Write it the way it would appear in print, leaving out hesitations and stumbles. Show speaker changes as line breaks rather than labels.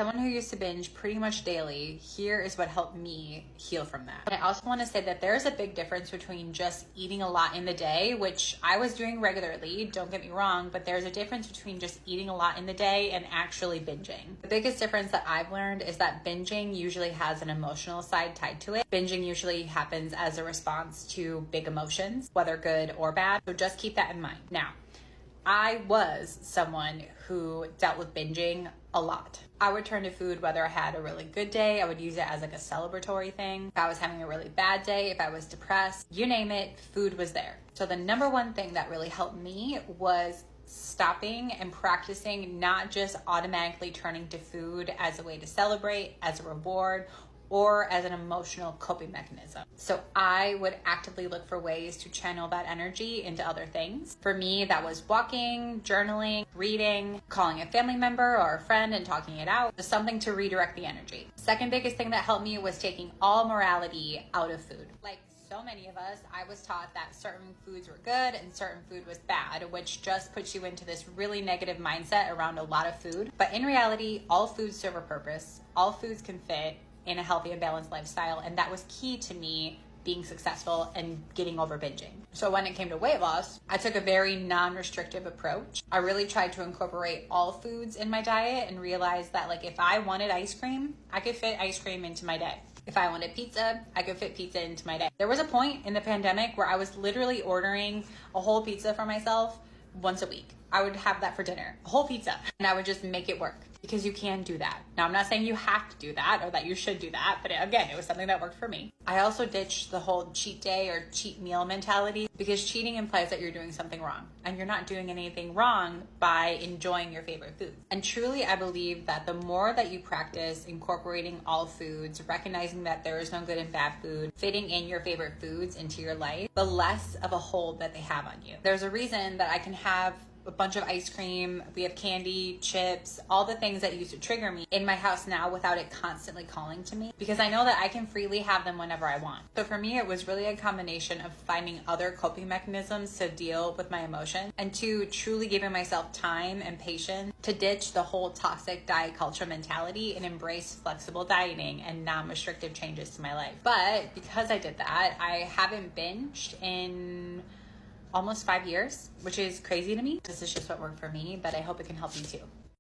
Someone who used to binge pretty much daily, here is what helped me heal from that. And I also want to say that there's a big difference between just eating a lot in the day, which I was doing regularly, don't get me wrong, but there's a difference between just eating a lot in the day and actually binging. The biggest difference that I've learned is that binging usually has an emotional side tied to it. Binging usually happens as a response to big emotions, whether good or bad. So just keep that in mind. Now, I was someone who dealt with binging a lot. I would turn to food whether I had a really good day. I would use it as like a celebratory thing. If I was having a really bad day, if I was depressed, you name it, food was there. So the number one thing that really helped me was stopping and practicing not just automatically turning to food as a way to celebrate, as a reward, or as an emotional coping mechanism. So I would actively look for ways to channel that energy into other things. For me, that was walking, journaling, reading, calling a family member or a friend and talking it out, just something to redirect the energy. Second biggest thing that helped me was taking all morality out of food. Like so many of us, I was taught that certain foods were good and certain food was bad, which just puts you into this really negative mindset around a lot of food. But in reality, all foods serve a purpose. All foods can fit in a healthy and balanced lifestyle, and that was key to me being successful and getting over binging. So when it came to weight loss, I took a very non-restrictive approach. I really tried to incorporate all foods in my diet and realized that like if I wanted ice cream, I could fit ice cream into my day. If I wanted pizza, I could fit pizza into my day. There was a point in the pandemic where I was literally ordering a whole pizza for myself once a week. I would have that for dinner, a whole pizza, and I would just make it work because you can do that. Now, I'm not saying you have to do that or that you should do that, but again, it was something that worked for me. I also ditched the whole cheat day or cheat meal mentality because cheating implies that you're doing something wrong, and you're not doing anything wrong by enjoying your favorite foods. And truly, I believe that the more that you practice incorporating all foods, recognizing that there is no good and bad food, fitting in your favorite foods into your life, the less of a hold that they have on you. There's a reason that I can have a bunch of ice cream, we have candy, chips, all the things that used to trigger me in my house now without it constantly calling to me, because I know that I can freely have them whenever I want. So for me, it was really a combination of finding other coping mechanisms to deal with my emotions, and to truly giving myself time and patience to ditch the whole toxic diet culture mentality and embrace flexible dieting and non-restrictive changes to my life. But because I did that, I haven't binged in almost 5 years, which is crazy to me. This is just what worked for me, but I hope it can help you too.